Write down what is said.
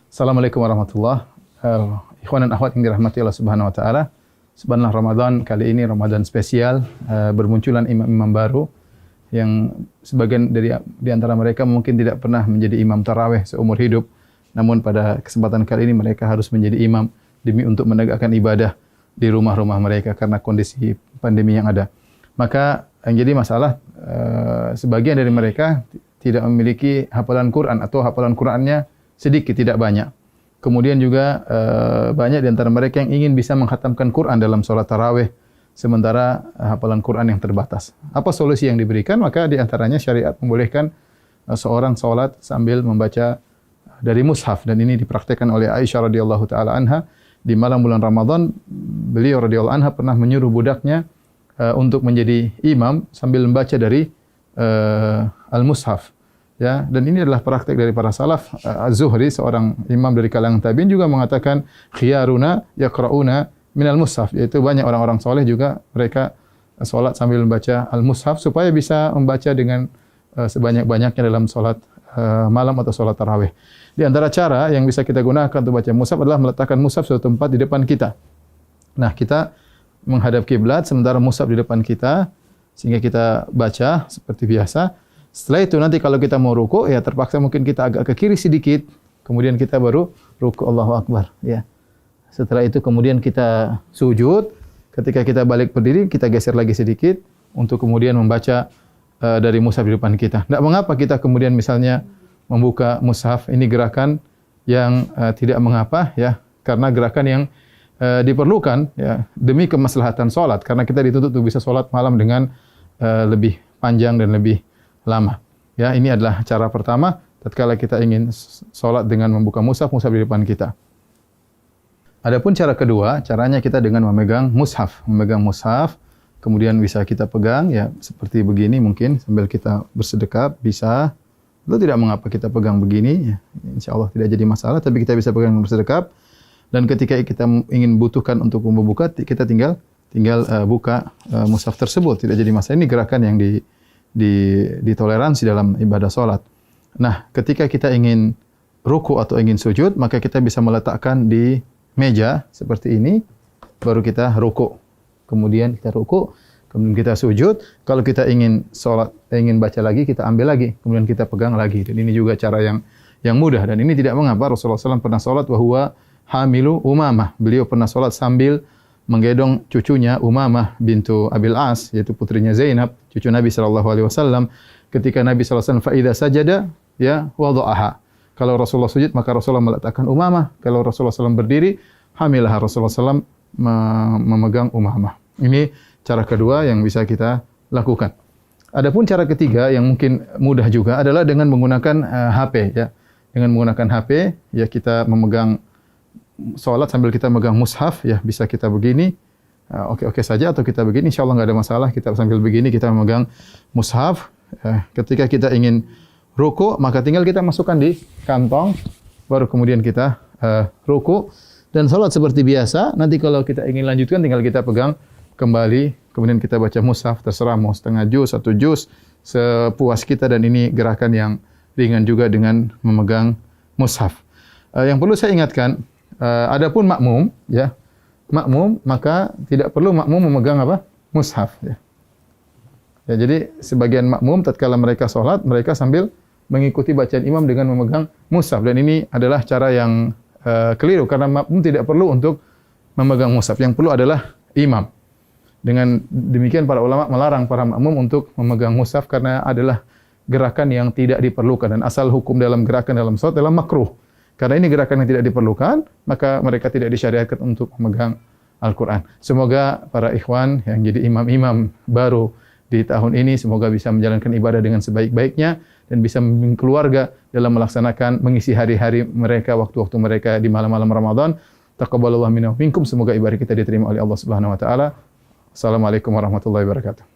Assalamualaikum warahmatullahi wabarakatuh. Ikhwan dan akhwat yang dirahmati Allah Subhanahu wa taala. Subhanallah, Ramadan kali ini Ramadan spesial, bermunculan imam-imam baru yang sebagian di antara mereka mungkin tidak pernah menjadi imam tarawih seumur hidup. Namun pada kesempatan kali ini mereka harus menjadi imam demi untuk menegakkan ibadah di rumah-rumah mereka karena kondisi pandemi yang ada. Maka yang jadi masalah sebagian dari mereka tidak memiliki hafalan Quran atau hafalan Qurannya sedikit, tidak banyak. Kemudian juga banyak di antara mereka yang ingin bisa menghatamkan Quran dalam sholat tarawih, sementara hafalan Quran yang terbatas. Apa solusi yang diberikan? Maka di antaranya syariat membolehkan seorang sholat sambil membaca dari mushaf, dan ini dipraktikkan oleh Aisyah radhiyallahu taala anha di malam bulan Ramadan. Beliau radhiyallahu anha pernah menyuruh budaknya untuk menjadi imam sambil membaca dari al-mushaf. Ya, dan ini adalah praktik dari para salaf. Az-Zuhri, seorang imam dari kalangan tabi'in, juga mengatakan khiyaruna yaqra'una minal mushaf, yaitu banyak orang-orang soleh juga mereka salat sambil membaca al-mushaf supaya bisa membaca dengan sebanyak-banyaknya dalam salat malam atau salat tarawih. Di antara cara yang bisa kita gunakan untuk baca mushaf adalah meletakkan mushaf suatu tempat di depan kita. Nah, kita menghadap kiblat sementara mushaf di depan kita sehingga kita baca seperti biasa. Setelah itu nanti kalau kita mau ruku, ya terpaksa mungkin kita agak ke kiri sedikit, kemudian kita baru ruku, Allahu Akbar. Ya. Setelah itu kemudian kita sujud, ketika kita balik berdiri, kita geser lagi sedikit untuk kemudian membaca dari mushaf di depan kita. Tidak mengapa kita kemudian misalnya membuka mushaf, ini gerakan yang tidak mengapa, ya, karena gerakan yang diperlukan ya demi kemaslahatan salat, karena kita dituntut untuk bisa salat malam dengan lebih panjang dan lebih lama. Ya, ini adalah cara pertama tatkala kita ingin salat dengan membuka mushaf di depan kita. Adapun cara kedua, caranya kita dengan memegang mushaf, kemudian bisa kita pegang ya seperti begini mungkin sambil kita bersedekap bisa. Itu tidak mengapa kita pegang begini, ya. Insyaallah tidak jadi masalah, tapi kita bisa pegang bersedekap. Dan ketika kita ingin butuhkan untuk membuka, kita tinggal buka mushaf tersebut, tidak jadi masalah. Ini gerakan yang ditoleransi dalam ibadah salat. Nah, ketika kita ingin ruku atau ingin sujud, maka kita bisa meletakkan di meja seperti ini, baru kita ruku. Kemudian kita ruku, kemudian kita sujud. Kalau kita ingin salat, ingin baca lagi, kita ambil lagi, kemudian kita pegang lagi. Dan ini juga cara yang mudah, dan ini tidak mengapa. Rasulullah SAW pernah salat wa huwa hamilu Umamah. Beliau pernah salat sambil menggendong cucunya Umamah bintu Abil As, yaitu putrinya Zainab, cucu Nabi sallallahu alaihi wasallam. Ketika Nabi sallallahu alaihi wasallam fa idza sajada ya wada'aha. Kalau Rasulullah sujud maka Rasulullah meletakkan Umamah. Kalau Rasulullah SAW berdiri, hamilah Rasulullah SAW memegang Umamah. Ini cara kedua yang bisa kita lakukan. Adapun cara ketiga yang mungkin mudah juga adalah dengan menggunakan HP ya. Dengan menggunakan HP ya kita memegang salat sambil kita megang mushaf, ya bisa kita begini, oke saja, atau kita begini, insyaallah nggak ada masalah. Kita sambil begini kita memegang mushaf. Ketika kita ingin ruku, maka tinggal kita masukkan di kantong, baru kemudian kita ruku dan salat seperti biasa. Nanti kalau kita ingin lanjutkan, tinggal kita pegang kembali, kemudian kita baca mushaf, terserah mau setengah juz, 1 juz, sepuas kita. Dan ini gerakan yang ringan juga dengan memegang mushaf. Yang perlu saya ingatkan, adapun makmum, ya, maka tidak perlu makmum memegang apa? Mushaf, ya. Ya, jadi sebagian makmum tatkala mereka salat, mereka sambil mengikuti bacaan imam dengan memegang mushaf, dan ini adalah cara yang keliru karena makmum tidak perlu untuk memegang mushaf. Yang perlu adalah imam. Dengan demikian para ulama melarang para makmum untuk memegang mushaf karena adalah gerakan yang tidak diperlukan, dan asal hukum dalam gerakan dalam salat adalah makruh. Karena ini gerakan yang tidak diperlukan, maka mereka tidak disyariatkan untuk memegang Al-Quran. Semoga para ikhwan yang jadi imam-imam baru di tahun ini, semoga bisa menjalankan ibadah dengan sebaik-baiknya, dan bisa membimbing keluarga dalam melaksanakan, mengisi hari-hari mereka, waktu-waktu mereka di malam-malam Ramadan. Taqabbalallahu minna wa minkum. Semoga ibadah kita diterima oleh Allah Subhanahu wa taala. Assalamualaikum warahmatullahi wabarakatuh.